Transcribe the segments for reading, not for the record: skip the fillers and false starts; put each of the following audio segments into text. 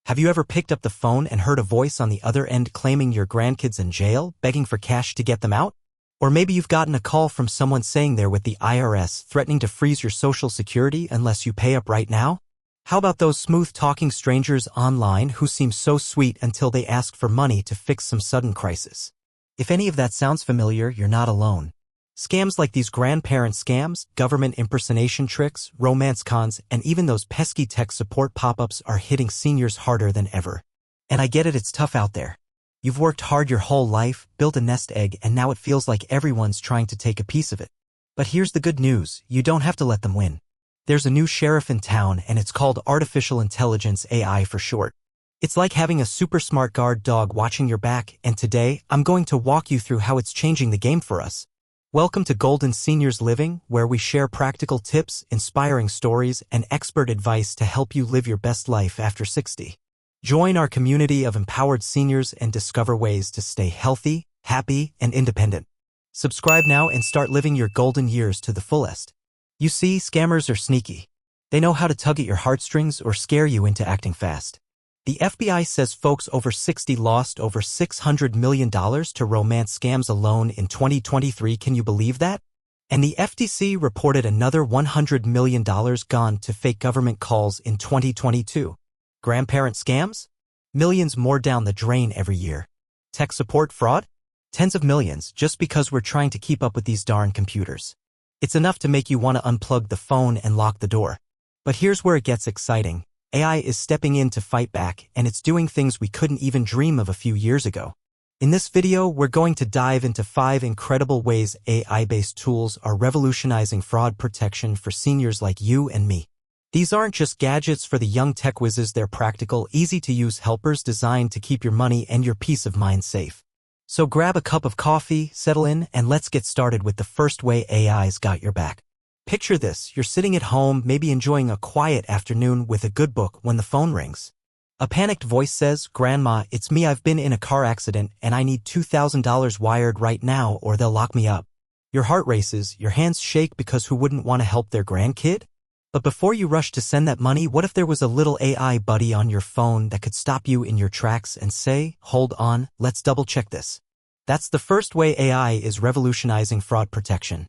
Have you ever picked up the phone and heard a voice on the other end claiming your grandkid's in jail, begging for cash to get them out? Or maybe you've gotten a call from someone saying they're with the IRS threatening to freeze your Social Security unless you pay up right now? How about those smooth-talking strangers online who seem so sweet until they ask for money to fix some sudden crisis? If any of that sounds familiar, you're not alone. Scams like these grandparent scams, government impersonation tricks, romance cons, and even those pesky tech support pop-ups are hitting seniors harder than ever. And I get it, it's tough out there. You've worked hard your whole life, built a nest egg, and now it feels like everyone's trying to take a piece of it. But here's the good news, you don't have to let them win. There's a new sheriff in town, and it's called Artificial Intelligence, AI for short. It's like having a super smart guard dog watching your back, and today, I'm going to walk you through how it's changing the game for us. Welcome to Golden Seniors Living, where we share practical tips, inspiring stories, and expert advice to help you live your best life after 60. Join our community of empowered seniors and discover ways to stay healthy, happy, and independent. Subscribe now and start living your golden years to the fullest. You see, scammers are sneaky. They know how to tug at your heartstrings or scare you into acting fast. The FBI says folks over 60 lost over $600 million to romance scams alone in 2023. Can you believe that? And the FTC reported another $100 million gone to fake government calls in 2022. Grandparent scams? Millions more down the drain every year. Tech support fraud? Tens of millions just because we're trying to keep up with these darn computers. It's enough to make you want to unplug the phone and lock the door. But here's where it gets exciting. AI is stepping in to fight back, and it's doing things we couldn't even dream of a few years ago. In this video, we're going to dive into 5 incredible ways AI-based tools are revolutionizing fraud protection for seniors like you and me. These aren't just gadgets for the young tech whizzes, they're practical, easy-to-use helpers designed to keep your money and your peace of mind safe. So grab a cup of coffee, settle in, and let's get started with the first way AI's got your back. Picture this, you're sitting at home, maybe enjoying a quiet afternoon with a good book when the phone rings. A panicked voice says, "Grandma, it's me, I've been in a car accident and I need $2,000 wired right now or they'll lock me up." Your heart races, your hands shake because who wouldn't want to help their grandkid? But before you rush to send that money, what if there was a little AI buddy on your phone that could stop you in your tracks and say, "Hold on, let's double check this." That's the first way AI is revolutionizing fraud protection.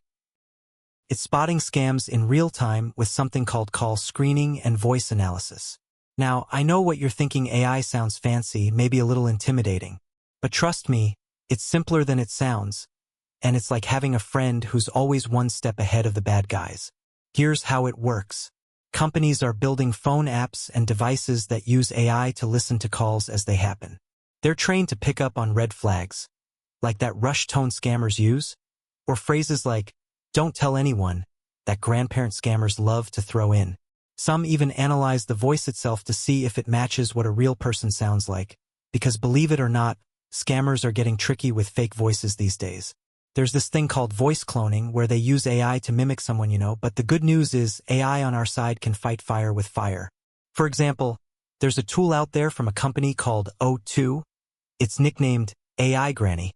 It's spotting scams in real time with something called call screening and voice analysis. Now, I know what you're thinking, AI sounds fancy, maybe a little intimidating. But trust me, it's simpler than it sounds. And it's like having a friend who's always one step ahead of the bad guys. Here's how it works. Companies are building phone apps and devices that use AI to listen to calls as they happen. They're trained to pick up on red flags, like that rush tone scammers use, or phrases like, "Don't tell anyone," that grandparent scammers love to throw in. Some even analyze the voice itself to see if it matches what a real person sounds like. Because believe it or not, scammers are getting tricky with fake voices these days. There's this thing called voice cloning where they use AI to mimic someone you know, but the good news is AI on our side can fight fire with fire. For example, there's a tool out there from a company called O2. It's nicknamed AI Granny,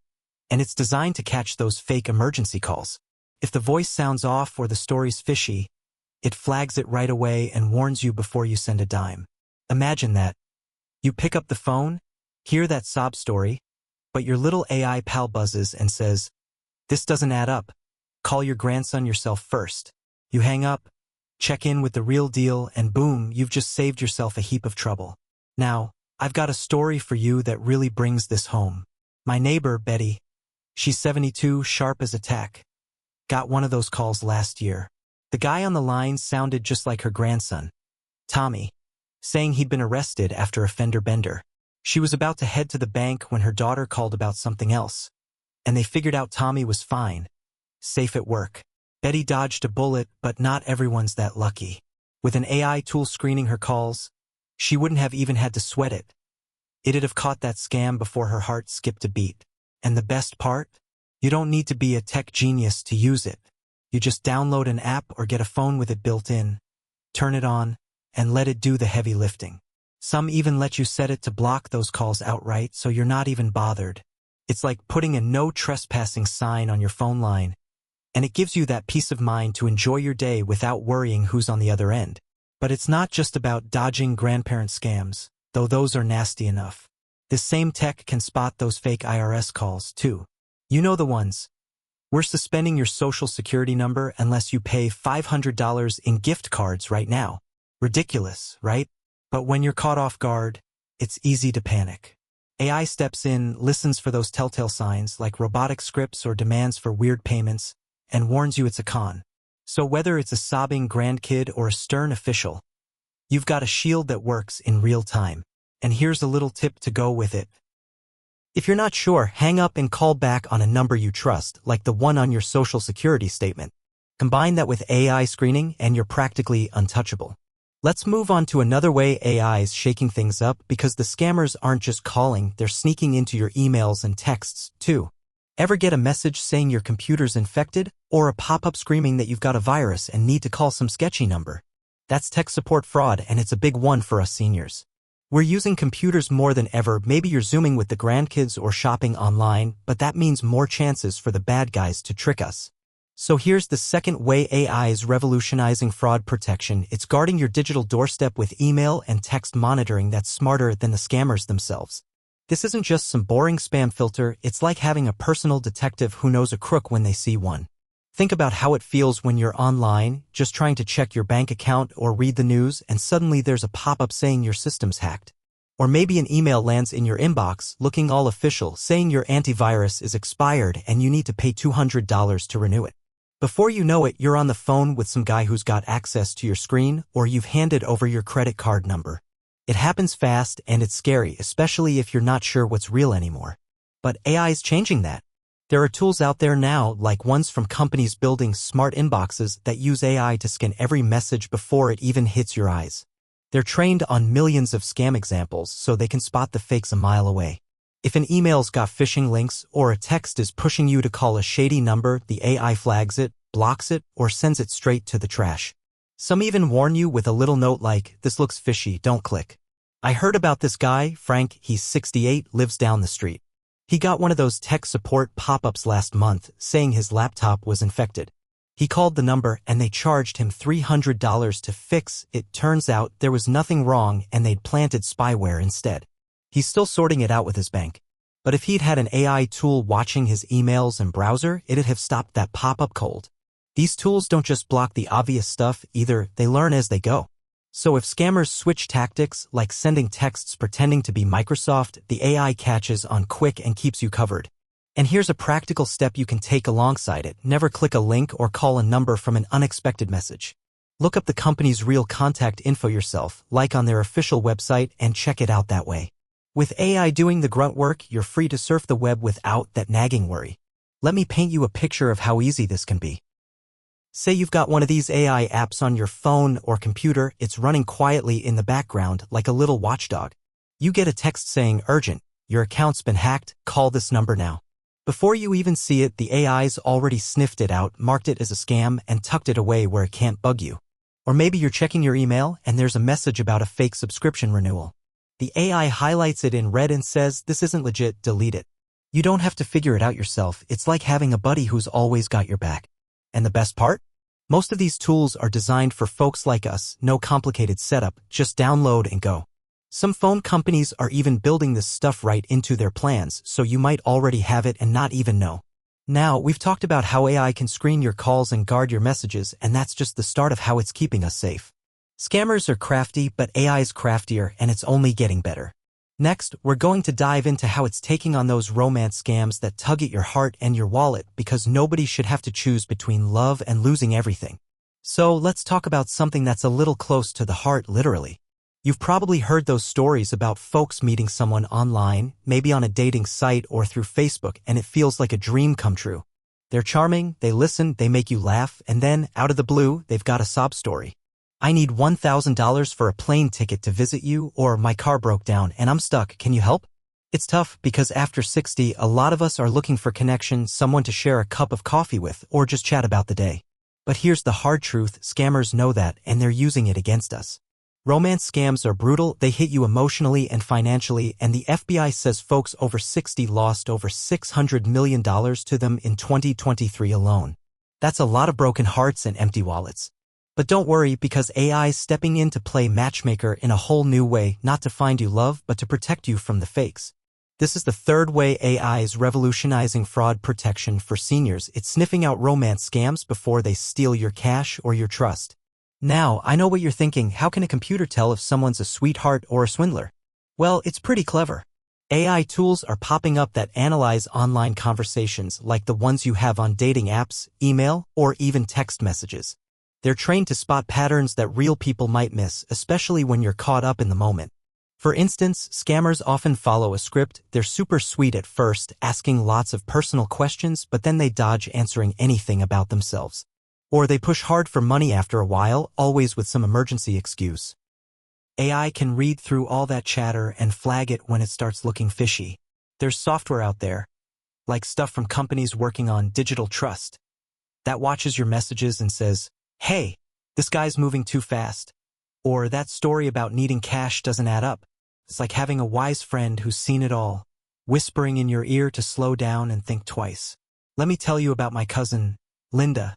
and it's designed to catch those fake emergency calls. If the voice sounds off or the story's fishy, it flags it right away and warns you before you send a dime. Imagine that. You pick up the phone, hear that sob story, but your little AI pal buzzes and says, "This doesn't add up. Call your grandson yourself first." You hang up, check in with the real deal, and boom, you've just saved yourself a heap of trouble. Now, I've got a story for you that really brings this home. My neighbor, Betty, she's 72, sharp as a tack, got one of those calls last year. The guy on the line sounded just like her grandson, Tommy, saying he'd been arrested after a fender bender. She was about to head to the bank when her daughter called about something else, and they figured out Tommy was fine, safe at work. Betty dodged a bullet, but not everyone's that lucky. With an AI tool screening her calls, she wouldn't have even had to sweat it. It'd have caught that scam before her heart skipped a beat. And the best part? You don't need to be a tech genius to use it. You just download an app or get a phone with it built in, turn it on, and let it do the heavy lifting. Some even let you set it to block those calls outright so you're not even bothered. It's like putting a no trespassing sign on your phone line, and it gives you that peace of mind to enjoy your day without worrying who's on the other end. But it's not just about dodging grandparent scams. though those are nasty enough. This same tech can spot those fake IRS calls, too. You know the ones. We're suspending your social security number unless you pay $500 in gift cards right now. Ridiculous, right? But when you're caught off guard, it's easy to panic. AI steps in, listens for those telltale signs like robotic scripts or demands for weird payments, and warns you it's a con. So whether it's a sobbing grandkid or a stern official, you've got a shield that works in real time. And here's a little tip to go with it. If you're not sure, hang up and call back on a number you trust, like the one on your social security statement. Combine that with AI screening and you're practically untouchable. Let's move on to another way AI is shaking things up, because the scammers aren't just calling, they're sneaking into your emails and texts, too. Ever get a message saying your computer's infected, or a pop-up screaming that you've got a virus and need to call some sketchy number? That's tech support fraud, and it's a big one for us seniors. We're using computers more than ever. Maybe you're Zooming with the grandkids or shopping online, but that means more chances for the bad guys to trick us. So here's the second way AI is revolutionizing fraud protection. It's guarding your digital doorstep with email and text monitoring that's smarter than the scammers themselves. This isn't just some boring spam filter, it's like having a personal detective who knows a crook when they see one. Think about how it feels when you're online, just trying to check your bank account or read the news, and suddenly there's a pop-up saying your system's hacked. Or maybe an email lands in your inbox looking all official, saying your antivirus is expired and you need to pay $200 to renew it. Before you know it, you're on the phone with some guy who's got access to your screen, or you've handed over your credit card number. It happens fast and it's scary, especially if you're not sure what's real anymore. But AI is changing that. There are tools out there now, like ones from companies building smart inboxes that use AI to scan every message before it even hits your eyes. They're trained on millions of scam examples, so they can spot the fakes a mile away. If an email's got phishing links or a text is pushing you to call a shady number, the AI flags it, blocks it, or sends it straight to the trash. Some even warn you with a little note like, "This looks fishy, don't click." I heard about this guy, Frank. He's 68, lives down the street. He got one of those tech support pop-ups last month saying his laptop was infected. He called the number and they charged him $300 to fix it. Turns out there was nothing wrong and they'd planted spyware instead. He's still sorting it out with his bank. But if he'd had an AI tool watching his emails and browser, it'd have stopped that pop-up cold. These tools don't just block the obvious stuff either, they learn as they go. So if scammers switch tactics, like sending texts pretending to be Microsoft, the AI catches on quick and keeps you covered. And here's a practical step you can take alongside it. Never click a link or call a number from an unexpected message. Look up the company's real contact info yourself, like on their official website, and check it out that way. With AI doing the grunt work, you're free to surf the web without that nagging worry. Let me paint you a picture of how easy this can be. Say you've got one of these AI apps on your phone or computer, it's running quietly in the background like a little watchdog. You get a text saying, "Urgent, your account's been hacked, call this number now." Before you even see it, the AI's already sniffed it out, marked it as a scam, and tucked it away where it can't bug you. Or maybe you're checking your email and there's a message about a fake subscription renewal. The AI highlights it in red and says, "This isn't legit, delete it." You don't have to figure it out yourself. It's like having a buddy who's always got your back. And the best part? Most of these tools are designed for folks like us, no complicated setup, just download and go. Some phone companies are even building this stuff right into their plans, so you might already have it and not even know. Now, we've talked about how AI can screen your calls and guard your messages, and that's just the start of how it's keeping us safe. Scammers are crafty, but AI's craftier, and it's only getting better. Next, we're going to dive into how it's taking on those romance scams that tug at your heart and your wallet, because nobody should have to choose between love and losing everything. So let's talk about something that's a little close to the heart, literally. You've probably heard those stories about folks meeting someone online, maybe on a dating site or through Facebook, and it feels like a dream come true. They're charming, they listen, they make you laugh, and then, out of the blue, they've got a sob story. "I need $1,000 for a plane ticket to visit you," or "My car broke down and I'm stuck, can you help?" It's tough because after 60, a lot of us are looking for connection, someone to share a cup of coffee with, or just chat about the day. But here's the hard truth, scammers know that, and they're using it against us. Romance scams are brutal, they hit you emotionally and financially, and the FBI says folks over 60 lost over $600 million to them in 2023 alone. That's a lot of broken hearts and empty wallets. But don't worry, because AI's stepping in to play matchmaker in a whole new way, not to find you love, but to protect you from the fakes. This is the third way AI is revolutionizing fraud protection for seniors. It's sniffing out romance scams before they steal your cash or your trust. Now, I know what you're thinking. How can a computer tell if someone's a sweetheart or a swindler? Well, it's pretty clever. AI tools are popping up that analyze online conversations like the ones you have on dating apps, email, or even text messages. They're trained to spot patterns that real people might miss, especially when you're caught up in the moment. For instance, scammers often follow a script. They're super sweet at first, asking lots of personal questions, but then they dodge answering anything about themselves. Or they push hard for money after a while, always with some emergency excuse. AI can read through all that chatter and flag it when it starts looking fishy. There's software out there, like stuff from companies working on digital trust, that watches your messages and says, "Hey, this guy's moving too fast." Or that story about needing cash doesn't add up. It's like having a wise friend who's seen it all, whispering in your ear to slow down and think twice. Let me tell you about my cousin, Linda.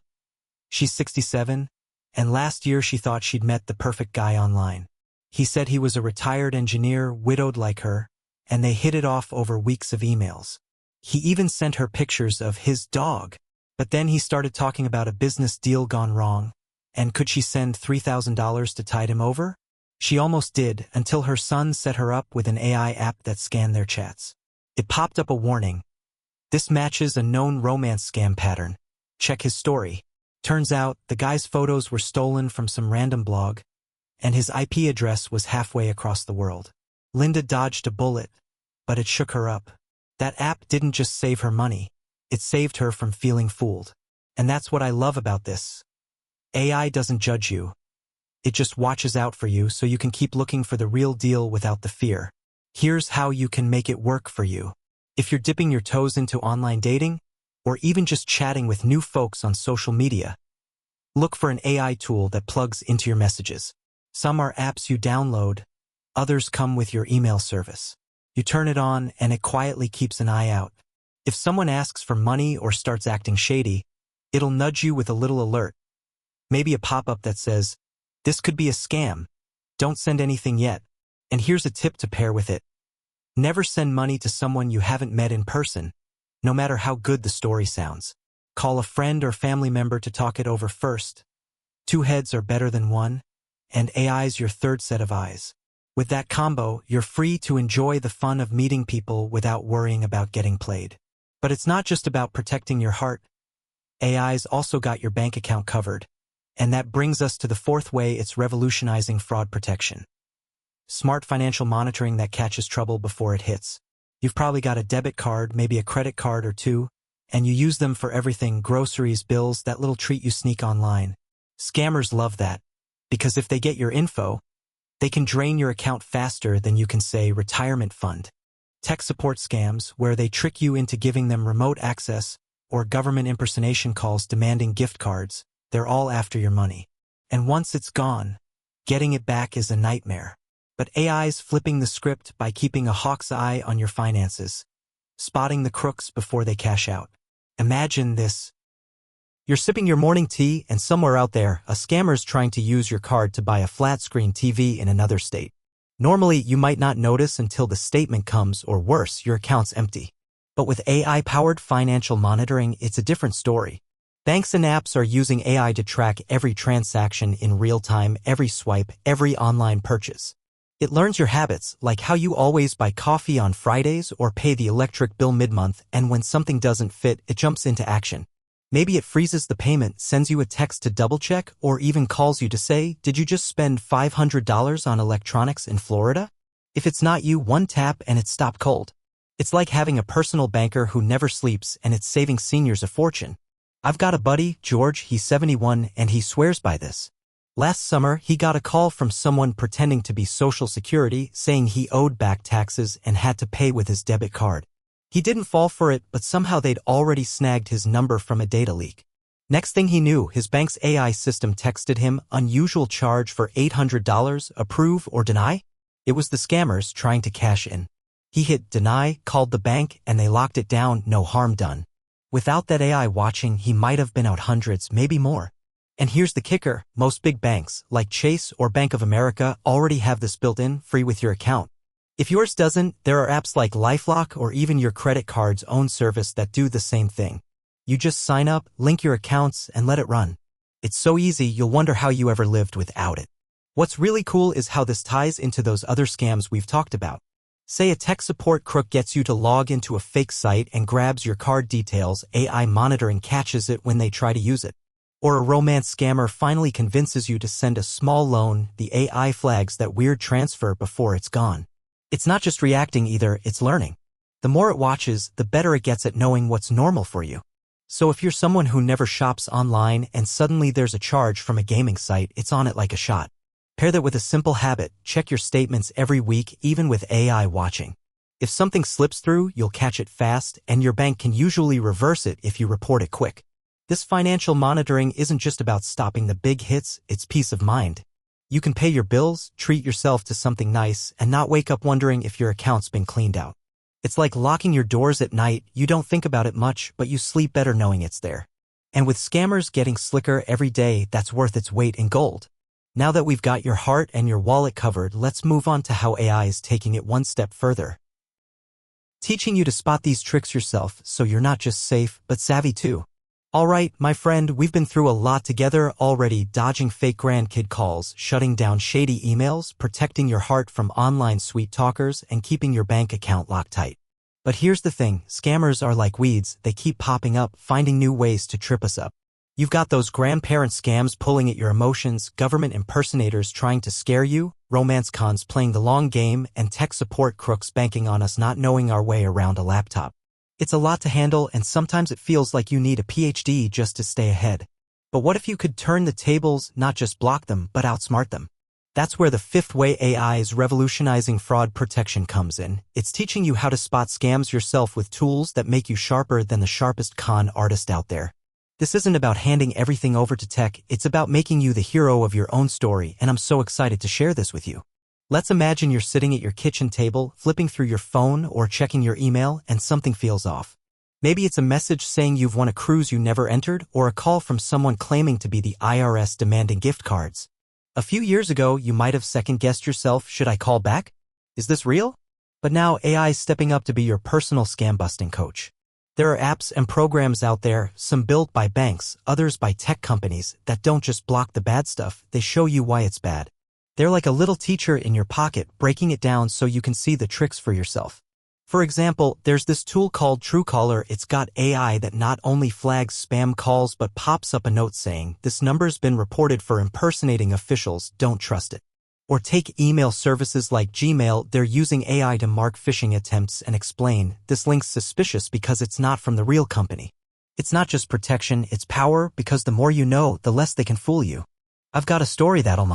She's 67, and last year she thought she'd met the perfect guy online. He said he was a retired engineer, widowed like her, and they hit it off over weeks of emails. He even sent her pictures of his dog. But then he started talking about a business deal gone wrong, and could she send $3,000 to tide him over? She almost did, until her son set her up with an AI app that scanned their chats. It popped up a warning. This matches a known romance scam pattern. Check his story. Turns out, the guy's photos were stolen from some random blog, and his IP address was halfway across the world. Linda dodged a bullet, but it shook her up. That app didn't just save her money. It saved her from feeling fooled. And that's what I love about this. AI doesn't judge you. It just watches out for you so you can keep looking for the real deal without the fear. Here's how you can make it work for you. If you're dipping your toes into online dating, or even just chatting with new folks on social media, look for an AI tool that plugs into your messages. Some are apps you download, others come with your email service. You turn it on and it quietly keeps an eye out. If someone asks for money or starts acting shady, it'll nudge you with a little alert. Maybe a pop-up that says, "This could be a scam. Don't send anything yet." And here's a tip to pair with it. Never send money to someone you haven't met in person, no matter how good the story sounds. Call a friend or family member to talk it over first. 2 heads are better than 1, and AI's your third set of eyes. With that combo, you're free to enjoy the fun of meeting people without worrying about getting played. But it's not just about protecting your heart. AI's also got your bank account covered. And that brings us to the fourth way it's revolutionizing fraud protection. Smart financial monitoring that catches trouble before it hits. You've probably got a debit card, maybe a credit card or two, and you use them for everything: groceries, bills, that little treat you sneak online. Scammers love that, because if they get your info, they can drain your account faster than you can say retirement fund. Tech support scams, where they trick you into giving them remote access, or government impersonation calls demanding gift cards, they're all after your money. And once it's gone, getting it back is a nightmare. But AI's flipping the script by keeping a hawk's eye on your finances, spotting the crooks before they cash out. Imagine this. You're sipping your morning tea, and somewhere out there, a scammer's trying to use your card to buy a flat-screen TV in another state. Normally, you might not notice until the statement comes, or worse, your account's empty. But with AI-powered financial monitoring, it's a different story. Banks and apps are using AI to track every transaction in real time, every swipe, every online purchase. It learns your habits, like how you always buy coffee on Fridays or pay the electric bill mid-month, and when something doesn't fit, it jumps into action. Maybe it freezes the payment, sends you a text to double-check, or even calls you to say, "Did you just spend $500 on electronics in Florida?" If it's not you, one tap and it's stopped cold. It's like having a personal banker who never sleeps, and it's saving seniors a fortune. I've got a buddy, George, he's 71, and he swears by this. Last summer, he got a call from someone pretending to be Social Security, saying he owed back taxes and had to pay with his debit card. He didn't fall for it, but somehow they'd already snagged his number from a data leak. Next thing he knew, his bank's AI system texted him, "Unusual charge for $800, approve or deny?" It was the scammers trying to cash in. He hit deny, called the bank, and they locked it down, no harm done. Without that AI watching, he might have been out hundreds, maybe more. And here's the kicker, most big banks, like Chase or Bank of America, already have this built in, free with your account. If yours doesn't, there are apps like LifeLock or even your credit card's own service that do the same thing. You just sign up, link your accounts, and let it run. It's so easy you'll wonder how you ever lived without it. What's really cool is how this ties into those other scams we've talked about. Say a tech support crook gets you to log into a fake site and grabs your card details, AI monitoring catches it when they try to use it. Or a romance scammer finally convinces you to send a small loan, the AI flags that weird transfer before it's gone. It's not just reacting either, it's learning. The more it watches, the better it gets at knowing what's normal for you. So if you're someone who never shops online and suddenly there's a charge from a gaming site, it's on it like a shot. Pair that with a simple habit, check your statements every week, even with AI watching. If something slips through, you'll catch it fast, and your bank can usually reverse it if you report it quick. This financial monitoring isn't just about stopping the big hits, it's peace of mind. You can pay your bills, treat yourself to something nice, and not wake up wondering if your account's been cleaned out. It's like locking your doors at night, you don't think about it much, but you sleep better knowing it's there. And with scammers getting slicker every day, that's worth its weight in gold. Now that we've got your heart and your wallet covered, let's move on to how AI is taking it one step further. Teaching you to spot these tricks yourself so you're not just safe, but savvy too. Alright, my friend, we've been through a lot together already, dodging fake grandkid calls, shutting down shady emails, protecting your heart from online sweet talkers, and keeping your bank account locked tight. But here's the thing, scammers are like weeds, they keep popping up, finding new ways to trip us up. You've got those grandparent scams pulling at your emotions, government impersonators trying to scare you, romance cons playing the long game, and tech support crooks banking on us not knowing our way around a laptop. It's a lot to handle, and sometimes it feels like you need a PhD just to stay ahead. But what if you could turn the tables, not just block them, but outsmart them? That's where the fifth way AI is revolutionizing fraud protection comes in. It's teaching you how to spot scams yourself with tools that make you sharper than the sharpest con artist out there. This isn't about handing everything over to tech, it's about making you the hero of your own story, and I'm so excited to share this with you. Let's imagine you're sitting at your kitchen table, flipping through your phone or checking your email, and something feels off. Maybe it's a message saying you've won a cruise you never entered, or a call from someone claiming to be the IRS demanding gift cards. A few years ago, you might have second-guessed yourself, should I call back? Is this real? But now AI is stepping up to be your personal scam-busting coach. There are apps and programs out there, some built by banks, others by tech companies, that don't just block the bad stuff, they show you why it's bad. They're like a little teacher in your pocket, breaking it down so you can see the tricks for yourself. For example, there's this tool called Truecaller. It's got AI that not only flags spam calls but pops up a note saying, "This number's been reported for impersonating officials, don't trust it." Or take email services like Gmail, they're using AI to mark phishing attempts and explain, "This link's suspicious because it's not from the real company." It's not just protection, it's power, because the more you know, the less they can fool you. I've got a story that'll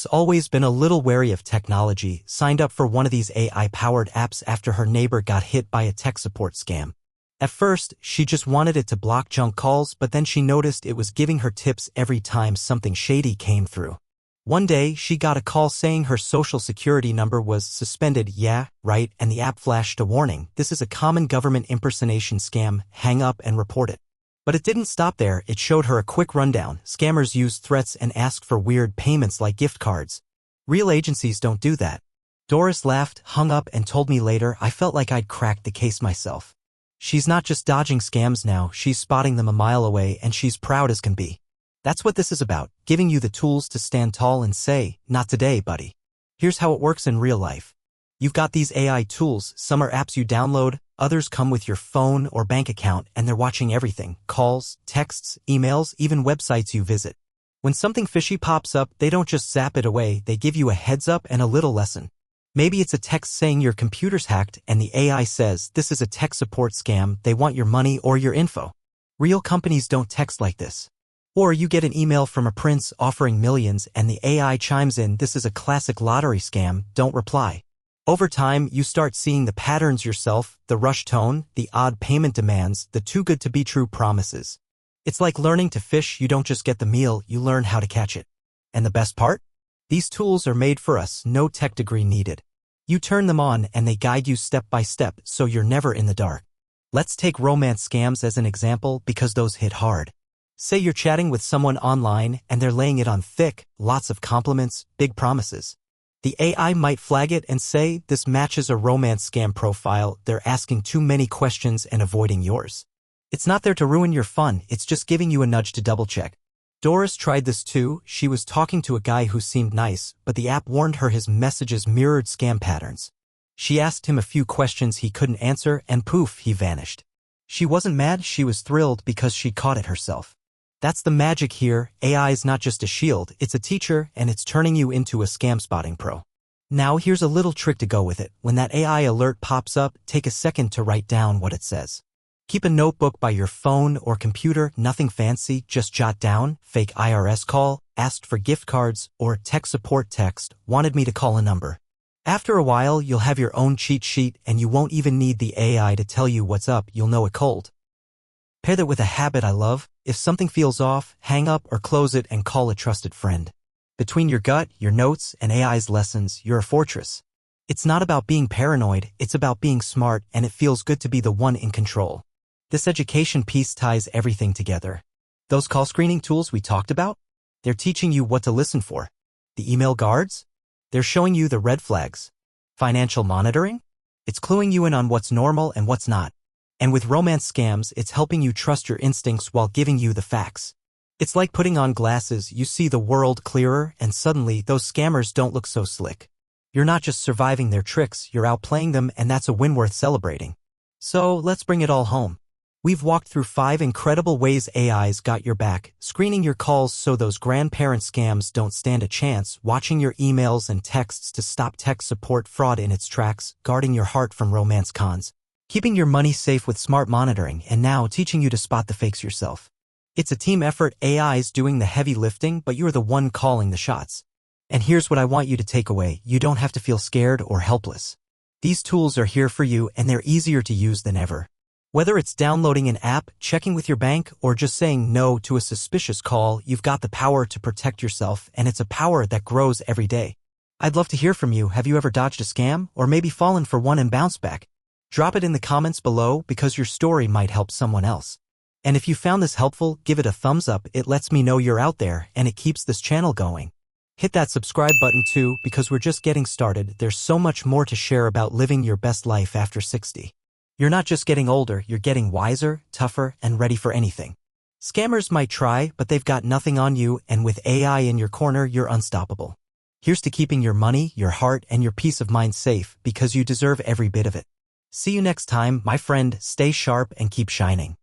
always been a little wary of technology, signed up for one of these AI-powered apps after her neighbor got hit by a tech support scam. At first, she just wanted it to block junk calls, but then she noticed it was giving her tips every time something shady came through. One day, she got a call saying her social security number was suspended. Yeah, right, and the app flashed a warning. This is a common government impersonation scam, hang up and report it. But it didn't stop there, it showed her a quick rundown. Scammers use threats and ask for weird payments like gift cards. Real agencies don't do that. Doris laughed, hung up, and told me later, "I felt like I'd cracked the case myself." She's not just dodging scams now, she's spotting them a mile away, and she's proud as can be. That's what this is about, giving you the tools to stand tall and say, "Not today, buddy." Here's how it works in real life. You've got these AI tools, some are apps you download, others come with your phone or bank account, and they're watching everything, calls, texts, emails, even websites you visit. When something fishy pops up, they don't just zap it away, they give you a heads up and a little lesson. Maybe it's a text saying your computer's hacked and the AI says, "This is a tech support scam, they want your money or your info." Real companies don't text like this. Or you get an email from a prince offering millions and the AI chimes in, "This is a classic lottery scam, don't reply." Over time, you start seeing the patterns yourself, the rush tone, the odd payment demands, the too good to be true promises. It's like learning to fish, you don't just get the meal, you learn how to catch it. And the best part? These tools are made for us, no tech degree needed. You turn them on and they guide you step by step, so you're never in the dark. Let's take romance scams as an example because those hit hard. Say you're chatting with someone online and they're laying it on thick, lots of compliments, big promises. The AI might flag it and say, this matches a romance scam profile, they're asking too many questions and avoiding yours. It's not there to ruin your fun, it's just giving you a nudge to double-check. Doris tried this too. She was talking to a guy who seemed nice, but the app warned her his messages mirrored scam patterns. She asked him a few questions he couldn't answer and poof, he vanished. She wasn't mad, she was thrilled because she caught it herself. That's the magic here. AI is not just a shield, it's a teacher, and it's turning you into a scam spotting pro. Now here's a little trick to go with it. When that AI alert pops up, take a second to write down what it says. Keep a notebook by your phone or computer, nothing fancy, just jot down, fake IRS call, asked for gift cards, or tech support text, wanted me to call a number. After a while, you'll have your own cheat sheet and you won't even need the AI to tell you what's up, you'll know it cold. Pair that with a habit I love. If something feels off, hang up or close it and call a trusted friend. Between your gut, your notes, and AI's lessons, you're a fortress. It's not about being paranoid, it's about being smart, and it feels good to be the one in control. This education piece ties everything together. Those call screening tools we talked about? They're teaching you what to listen for. The email guards? They're showing you the red flags. Financial monitoring? It's cluing you in on what's normal and what's not. And with romance scams, it's helping you trust your instincts while giving you the facts. It's like putting on glasses, you see the world clearer, and suddenly those scammers don't look so slick. You're not just surviving their tricks, you're outplaying them, and that's a win worth celebrating. So let's bring it all home. We've walked through 5 incredible ways AI's got your back, screening your calls so those grandparent scams don't stand a chance, watching your emails and texts to stop tech support fraud in its tracks, guarding your heart from romance cons, keeping your money safe with smart monitoring, and now teaching you to spot the fakes yourself. It's a team effort. AI's doing the heavy lifting, but you're the one calling the shots. And here's what I want you to take away. You don't have to feel scared or helpless. These tools are here for you, and they're easier to use than ever. Whether it's downloading an app, checking with your bank, or just saying no to a suspicious call, you've got the power to protect yourself, and it's a power that grows every day. I'd love to hear from you. Have you ever dodged a scam, or maybe fallen for one and bounced back? Drop it in the comments below because your story might help someone else. And if you found this helpful, give it a thumbs up. It lets me know you're out there and it keeps this channel going. Hit that subscribe button too because we're just getting started. There's so much more to share about living your best life after 60. You're not just getting older, you're getting wiser, tougher, and ready for anything. Scammers might try, but they've got nothing on you, and with AI in your corner, you're unstoppable. Here's to keeping your money, your heart, and your peace of mind safe because you deserve every bit of it. See you next time, my friend. Stay sharp and keep shining.